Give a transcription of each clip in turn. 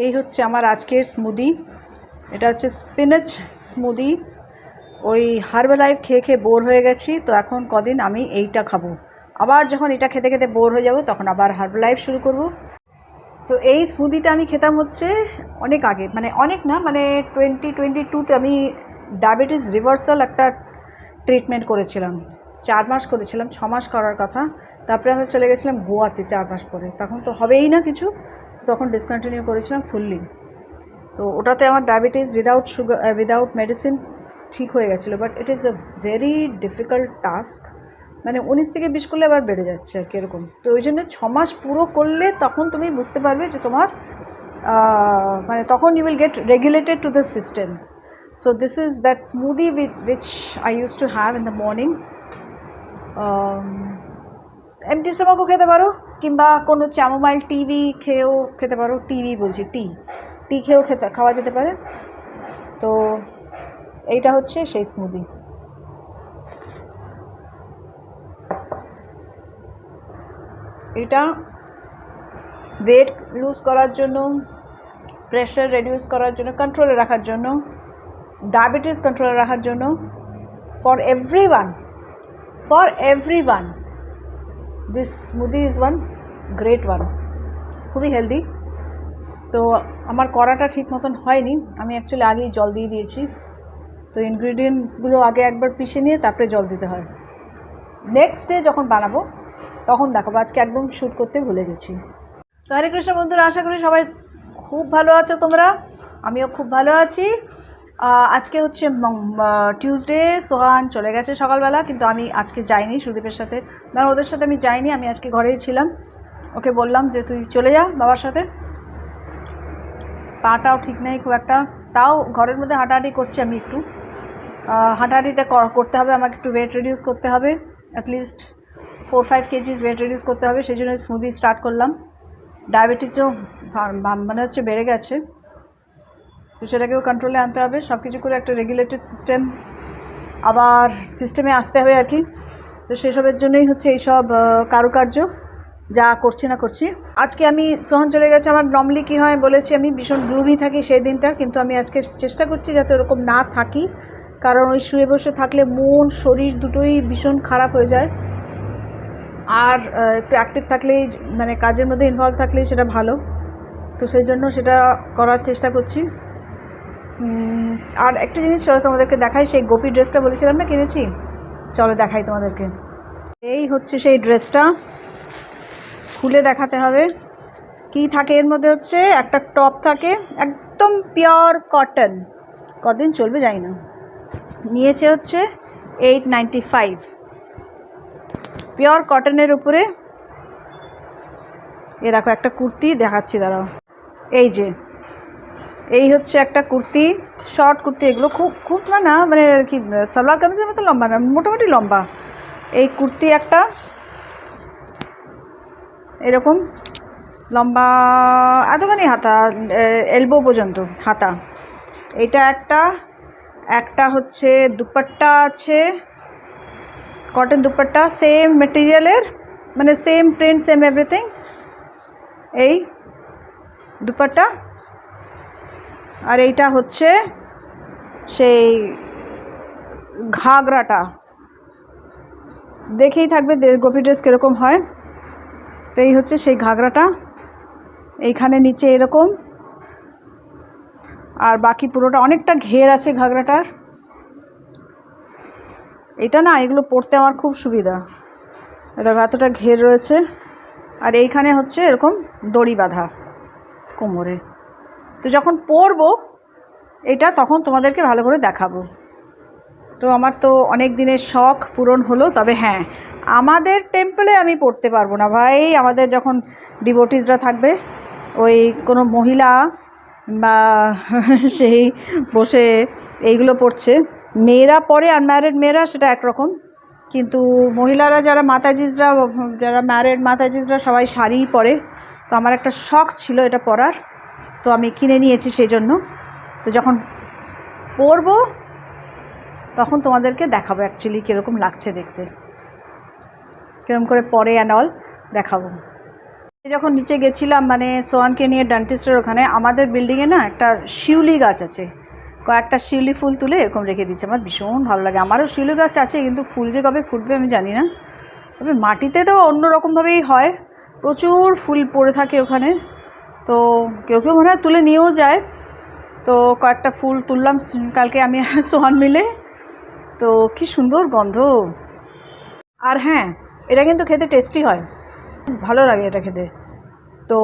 এই হচ্ছে আমার আজকের স্মুদি। এটা হচ্ছে স্পিনাচ স্মুদি। ওই হার্বালাইফ খেয়ে খেয়ে বোর হয়ে গেছি, তো এখন কদিন আমি এইটা খাবো। আবার যখন এটা খেতে খেতে বোর হয়ে যাব তখন আবার হার্বালাইফ শুরু করব। তো এই স্মুদিটা আমি খেতাম হচ্ছে অনেক আগে, মানে অনেক না, মানে 2022-তে আমি ডায়াবেটিস রিভার্সাল একটা ট্রিটমেন্ট করেছিলাম। 4 মাস করেছিলাম, 6 মাস করার কথা। তারপরে আমি চলে গেছিলাম গোয়াতে 4 মাস পরে, তখন তো হবেই না কিছু, তখন ডিসকন্টিনিউ করেছিলাম ফুললি। তো ওটাতে আমার diabetes without sugar without medicine ঠিক হয়ে গেছিলো। But it is a very difficult task, মানে 19 থেকে 20 করলে আবার বেড়ে যাচ্ছে আর কি এরকম। তো ওই জন্য 6 মাস পুরো করলে তখন তুমি বুঝতে পারবে যে তোমার মানে তখন you will get regulated to the system. So this is that smoothie which I use to have in the morning. Empty স্টমাকও খেতে পারো, কিংবা কোনো চ্যামোমাইল টিভি খেয়েও খেতে পারো। টিভি বলছি, টি খেয়েও খাওয়া যেতে পারে। তো এইটা হচ্ছে সেই স্মুদি। এটা ওয়েট লুজ করার জন্য, প্রেশার রিডিউস করার জন্য, কন্ট্রোলে রাখার জন্য, ডায়াবেটিস কন্ট্রোলে রাখার জন্য, for everyone this smoothie is one great one. খুবই হেলদি। তো আমার করাটা ঠিক মতন হয়নি, আমি অ্যাকচুয়ালি আগেই জল দিয়ে দিয়েছি। তো ইনগ্রিডিয়েন্টসগুলো আগে একবার পিষে নিয়ে তারপরে জল দিতে হয়। নেক্সট ডে যখন বানাবো তখন দেখাবো, আজকে একদম শ্যুট করতে ভুলে গেছি। তো হরে কৃষ্ণ বন্ধুরা, আশা করি সবাই খুব ভালো আছো তোমরা, আমিও খুব ভালো আছি। আজকে হচ্ছে টিউসডে। সোহান চলে গেছে সকালবেলা, কিন্তু আমি আজকে যাইনি সুদীপের সাথে, কারণ ওদের সাথে আমি যাইনি, আমি আজকে ঘরেই ছিলাম। ওকে বললাম যে তুই চলে যা বাবার সাথে। পাটাও ঠিক নেই খুব একটা, তাও ঘরের মধ্যে হাঁটাহাঁটি করছি আমি একটু। হাঁটাহাঁটিটা করতে হবে, আমাকে একটু ওয়েট রিডিউস করতে হবে, অ্যাটলিস্ট 4-5 কেজিস ওয়েট রিডিউস করতে হবে। সেই জন্য স্মুদি স্টার্ট করলাম। ডায়াবেটিসও মানে হচ্ছে বেড়ে গেছে, তো সেটাকেও কন্ট্রোলে আনতে হবে। সব কিছু করে একটা রেগুলেটেড সিস্টেম আবার সিস্টেমে আসতে হবে আর কি। তো সেসবের জন্যই হচ্ছে এইসব কারুকার্য যা করছি না করছি। আজকে আমি সোহান চলে গেছে, আমার নর্মালি কী হয় বলেছি আমি ভীষণ গ্লুমি থাকি সেই দিনটা, কিন্তু আমি আজকে চেষ্টা করছি যাতে ওরকম না থাকি, কারণ ওই শুয়ে বসে থাকলে মন শরীর দুটোই ভীষণ খারাপ হয়ে যায়। আর একটু অ্যাক্টিভ থাকলেই, মানে কাজের মধ্যে ইনভলভ থাকলেই সেটা ভালো। তো সেই জন্য সেটা করার চেষ্টা করছি। আর একটা জিনিস চলো তোমাদেরকে দেখাই, সেই গোপী ড্রেসটা বলেছিলাম না কিনেছি, চলো দেখাই তোমাদেরকে। এই হচ্ছে সেই ড্রেসটা, খুলে দেখাতে হবে কি থাকে এর মধ্যে। হচ্ছে একটা টপ থাকে, একদম পিওর কটন, কদিন চলবে জানি না। নিয়েছে হচ্ছে 895, পিওর কটনের উপরে। এ দেখো একটা কুর্তি দেখাচ্ছি, দাঁড়াও। এই হচ্ছে একটা কুর্তি, শর্ট কুর্তি। এগুলো খুব না, মানে আর কি সালোয়ার কামিজের মতো লম্বা না, মোটামুটি লম্বা। এই কুর্তি একটা এরকম লম্বা, এতখানি হাতা, এলবো পর্যন্ত হাতা। এটা একটা হচ্ছে দুপাট্টা আছে, কটন দুপাট্টা, সেম মেটেরিয়ালের, মানে সেম প্রিন্ট সেম এভরিথিং। এই দুপাট্টা। আর এইটা হচ্ছে সেই ঘাগরাটা, দেখেই থাকবে গোপী ড্রেস কীরকম হয়। তো এই হচ্ছে সেই ঘাগরাটা, এইখানে নিচে এরকম, আর বাকি পুরোটা অনেকটা ঘের আছে ঘাগরাটার। এটা না, এগুলো পরতে আমার খুব সুবিধা, এটা এতটা ঘের রয়েছে। আর এইখানে হচ্ছে এরকম দড়ি বাঁধা কোমরে। তো যখন পরবো এটা তখন তোমাদেরকে ভালো করে দেখাবো। তো আমার তো অনেক দিনের শখ পূরণ হলো। তবে হ্যাঁ, আমাদের টেম্পলে আমি পড়তে পারবো না ভাই। আমাদের যখন ডিভোটিসরা থাকবে, ওই কোনো মহিলা বা সেই বসে এইগুলো পড়ছে, মেয়েরা পরে, আনম্যারিড মেয়েরা সেটা একরকম, কিন্তু মহিলারা যারা মাতাজিজরা, যারা ম্যারিড মাতাজিজরা সবাই শাড়িই পরে। তো আমার একটা শখ ছিল এটা পরার, তো আমি কিনে নিয়েছি সেই জন্য। তো যখন পরবো তখন তোমাদেরকে দেখাবো অ্যাকচুয়ালি কীরকম লাগছে দেখতে, কীরকম করে পরে অ্যান্ড অল দেখাবো। যখন নিচে গেছিলাম মানে সোহানকে নিয়ে ডেন্টিস্টের ওখানে, আমাদের বিল্ডিংয়ে না একটা শিউলি গাছ আছে, কয়েকটা শিউলি ফুল তুলে এরকম রেখে দিচ্ছে। আমার ভীষণ ভালো লাগে। আমারও শিউলি গাছ আছে, কিন্তু ফুল যে কবে ফুটবে আমি জানি না। তবে মাটিতে তো অন্য রকমভাবেই হয়, প্রচুর ফুল পড়ে থাকে ওখানে। তো কেউ কেউ মনে হয় তুলে নিয়েও যায়। তো কয়েকটা ফুল তুললাম কালকে আমি আর সোহান মিলে। তো কি সুন্দর গন্ধ। আর হ্যাঁ, এটা কিন্তু খেতে টেস্টি হয়, ভালো লাগে এটা খেতে। তো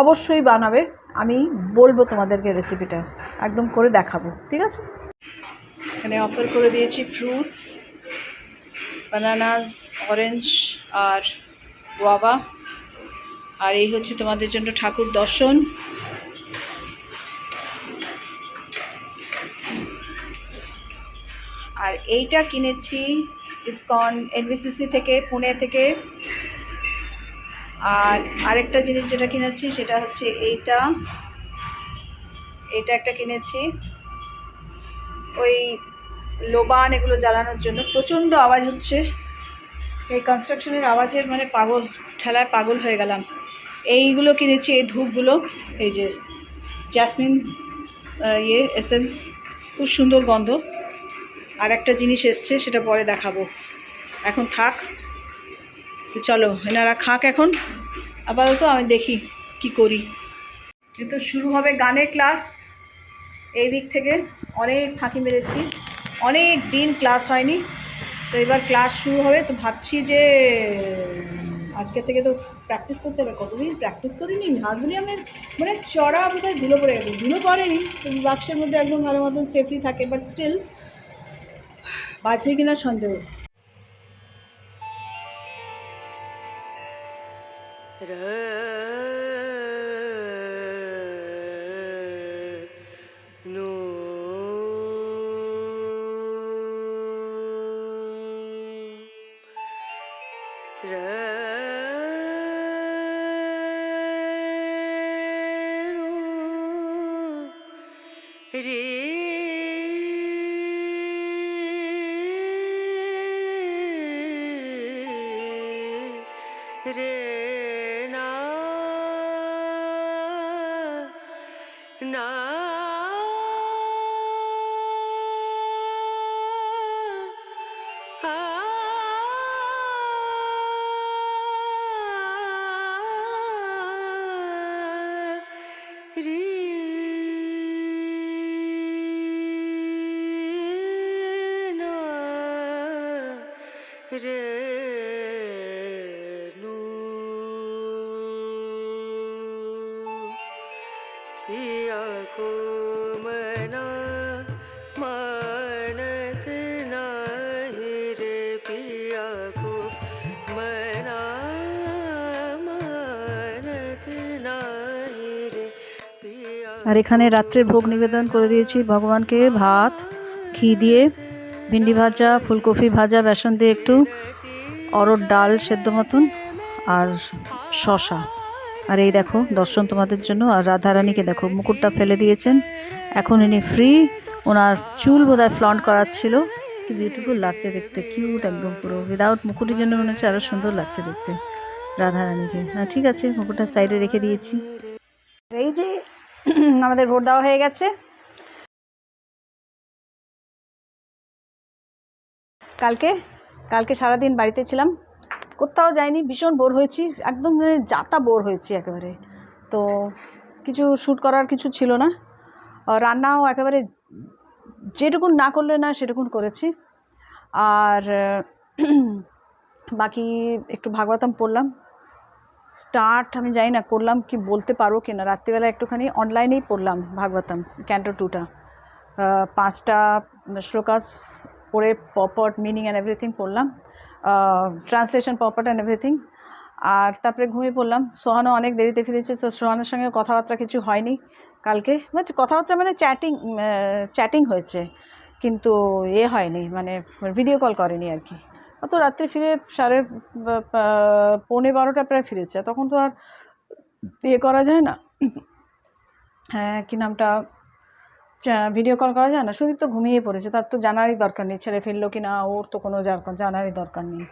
অবশ্যই বানাবে, আমি বলবো তোমাদেরকে রেসিপিটা, একদম করে দেখাবো, ঠিক আছে। এখানে অফার করে দিয়েছি ফ্রুটস, বানানাস, অরেঞ্জ আর গোয়াবা। আর এই হচ্ছে তোমাদের জন্য ঠাকুর দর্শন। আর এইটা কিনেছি ইসকন এনবিসিসি থেকে, পুনে থেকে। আর আরেকটা জিনিস যেটা কিনেছি সেটা হচ্ছে এইটা একটা কিনেছি ওই লোবান এগুলো জ্বালানোর জন্য। প্রচণ্ড আওয়াজ হচ্ছে, এই কনস্ট্রাকশনের আওয়াজের মানে ঠেলায় পাগল হয়ে গেলাম। এইগুলো কিনেছি, এই ধূপগুলো, এই যে জ্যাসমিন এসেন্স, খুব সুন্দর গন্ধ। আর একটা জিনিস এসছে, সেটা পরে দেখাবো, এখন থাক। তো চলো এনারা খাক এখন, আপাতত আমি দেখি কি করি। এ তো শুরু হবে গানের ক্লাস এই দিক থেকে। অনেক ফাঁকি মেরেছি, অনেক দিন ক্লাস হয়নি, তো এবার ক্লাস শুরু হবে। তো ভাবছি যে আজকে থেকে তো প্র্যাকটিস করতে হবে। কতদিন প্র্যাকটিস করিনি, হারমোনিয়ামের মানে চড়া বোধহয় ধুলো পড়ে গেছে। ধুলো পড়েনি, বাক্সের মধ্যে একদম ভালো মতন সেফলি থাকে, বাট স্টিল বাজবে কিনা সন্দেহ। रे ना ना आ रे ना रे पिया को मना मानत नाही रे, पिया को मना मानत नाही रे, पिया। আর এখানে রাত্রে ভোগ নিবেদন করে দিয়েছি ভগবানকে, ভাত, ঘি দিয়ে, ভিন্ডি ভাজা, ফুলকপি ভাজা বেসন দিয়ে একটু, অরড় ডাল সেদ্ধ মতন, আর শশা। আর এই দেখো দর্শন তোমাদের জন্য। আর রাধারানীকে দেখো, মুকুটটা ফেলে দিয়েছেন, এখন ইনি ফ্রি। ওনার চুল বোধহয় ফ্লন্ট করাচ্ছিল। কি বিউটিফুল লাগছে দেখতে, কিউট একদম, পুরো উইদাউট মুকুটের জন্য মনে হচ্ছে আরও সুন্দর লাগছে দেখতে রাধারানীকে। ঠিক আছে, মুকুটটা সাইডে রেখে দিয়েছি। এই যে আমাদের ভোট দেওয়া হয়ে গেছে। কালকে সারাদিন বাড়িতে ছিলাম, কোথাও যাইনি, ভীষণ বোর হয়েছি, একদম যাতা বোর হয়েছি একেবারে। তো কিছু শ্যুট করার কিছু ছিল না, রান্নাও একেবারে যেটুকুন না করলে না সেটুকুন করেছি। আর বাকি একটু ভাগবতম পড়লাম, স্টার্ট আমি জানি না করলাম কি, বলতে পারবো কি না। রাত্রিবেলা একটুখানি অনলাইনেই পড়লাম ভাগবতম ক্যান্টো 2টা, 5টা শ্লোকাস পড়ে পপট মিনিং অ্যান্ড এভরিথিং পড়লাম, ট্রান্সলেশন পপট অ্যান্ড এভরিথিং। আর তারপরে ঘুমিয়ে পড়লাম। সোহানও অনেক দেরিতে ফিরেছে, তো সোহানের সঙ্গে কথাবার্তা কিছু হয়নি কালকে। মানে কথাবার্তা মানে চ্যাটিং হয়েছে, কিন্তু হয়নি, মানে ভিডিও কল করেনি আর কি। অত রাত্রে ফিরে 11:45 প্রায় ফিরেছে, তখন তো আর করা যায় না। হ্যাঁ, কি নামটা, ভিডিও কল করা যায় না। সুদীপ তো ঘুমিয়ে পড়েছে, তার তো জানারই দরকার নেই ছেড়ে ফেললো কি না, ওর তো কোনো জানারই দরকার নেই।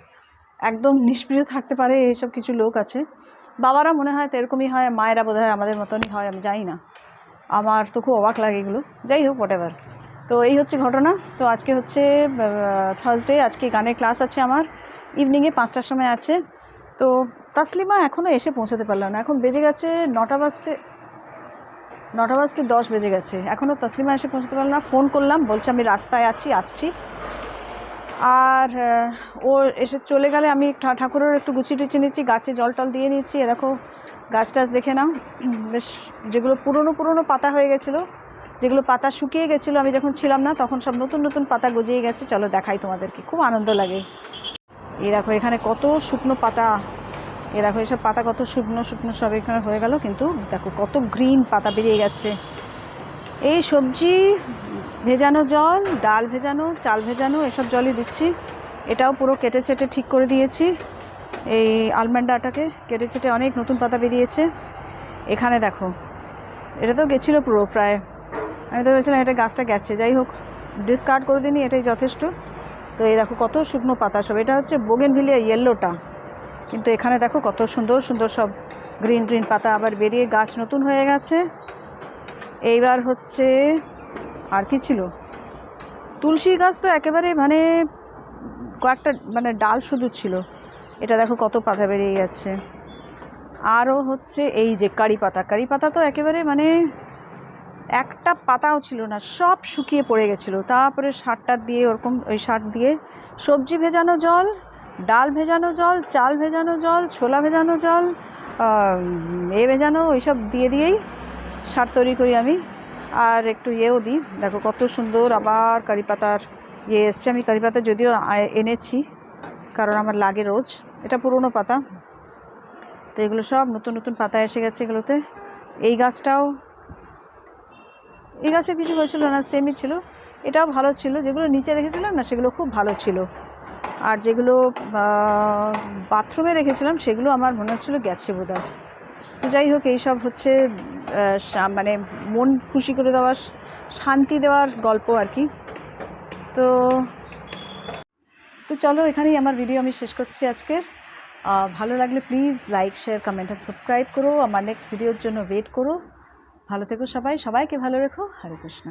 একদম নিষ্প্রিয় থাকতে পারে, এইসব কিছু লোক আছে। বাবারা মনে হয় তো এরকমই হয়, মায়েরা বোধ হয় আমাদের মতনই হয়, আমি জানি না, আমার তো খুব অবাক লাগে এগুলো। যাই হোক, হোয়াটএভার। তো এই হচ্ছে ঘটনা। তো আজকে হচ্ছে থার্সডে, আজকে গানের ক্লাস আছে আমার ইভিনিংয়ে 5টার সময় আছে। তো তাসলিমা এখনও এসে পৌঁছাতে পারল না, এখন বেজে গেছে 9টা বাজতে 10 বেজে গেছে, এখনও তাসলিমা এসে পৌঁছাতে পারল না। ফোন করলাম, বলছে আমি রাস্তায় আছি, আসছি। আর ও এসে চলে গেলে আমি ঠাকুরের একটু গুছিয়ে টুচিয়ে নিচ্ছি, গাছে জল টল দিয়ে নিচ্ছি। এ দেখো গাছ টাছ দেখে নাও, বেশ যেগুলো পুরনো পাতা হয়ে গেছিলো, যেগুলো পাতা শুকিয়ে গেছিলো আমি যখন ছিলাম না, তখন সব নতুন পাতা গজিয়ে গেছে। চলো দেখাই তোমাদেরকে, খুব আনন্দ লাগে। এই দেখো এখানে কত শুকনো পাতা, এ দেখো এসব পাতা কত শুকনো সব এখানে হয়ে গেল, কিন্তু দেখো কত গ্রিন পাতা বেরিয়ে গেছে। এই সবজি ভেজানো জল, ডাল ভেজানো, চাল ভেজানো, এসব জলই দিচ্ছি। এটাও পুরো কেটে চেটে ঠিক করে দিয়েছি, এই আলমন্ড আটাকে কেটে চেটে অনেক নতুন পাতা বেরিয়েছে। এখানে দেখো এটা তো গেছিলো পুরো প্রায়, আমি তো ভেবেছিলাম এটা গাছটা গেছে, যাই হোক ডিসকার্ড করে দিইনি, এটাই যথেষ্ট। তো এই দেখো কত শুকনো পাতা সব, এটা হচ্ছে বোগেনভিলিয়া ইয়েলোটা, কিন্তু এখানে দেখো কত সুন্দর সব গ্রিন পাতা আবার বেরিয়ে গাছ নতুন হয়ে গেছে। এইবার হচ্ছে আর কি ছিল, তুলসী গাছ তো একেবারে মানে কয়েকটা মানে ডাল শুধু ছিল, এটা দেখো কত পাতা বেরিয়ে গেছে। আরও হচ্ছে এই যে কারি পাতা তো একেবারে মানে একটা পাতাও ছিল না, সব শুকিয়ে পড়ে গেছিলো। তারপরে সারটা দিয়ে ওরকম ওই সার দিয়ে সবজি ভেজানো জল, ডাল ভেজানো জল, চাল ভেজানো জল, ছোলা ভেজানো জল, ভেজানো, ওইসব দিয়েই সার তৈরি করি আমি। আর একটু ইয়েও দিই, দেখো কত সুন্দর আবার কারি পাতার এসছে। আমি কারি পাতা যদিও এনেছি, কারণ আমার লাগে রোজ, এটা পুরনো পাতা। তো এগুলো সব নতুন পাতা এসে গেছে এগুলোতে। এই গাছটাও, এই গাছে কিছু হয়েছিল না, সেমই ছিল। এটাও ভালো ছিল, যেগুলো নিচে রেখেছিলাম না সেগুলো খুব ভালো ছিল, আর যেগুলো বাথরুমে রেখেছিলাম সেগুলো আমার মনে হচ্ছিলো গেছে বোধহয়। তো যাই হোক, এইসব হচ্ছে মানে মন খুশি করে দেওয়ার, শান্তি দেওয়ার গল্প আর কি। তো চলো এখানেই আমার ভিডিও আমি শেষ করছি আজকের। ভালো লাগলে প্লিজ লাইক, শেয়ার, কমেন্ট আর সাবস্ক্রাইব করো। আমার নেক্সট ভিডিওর জন্য ওয়েট করো। ভালো থেকো সবাইকে ভালো রেখো। হরে কৃষ্ণ।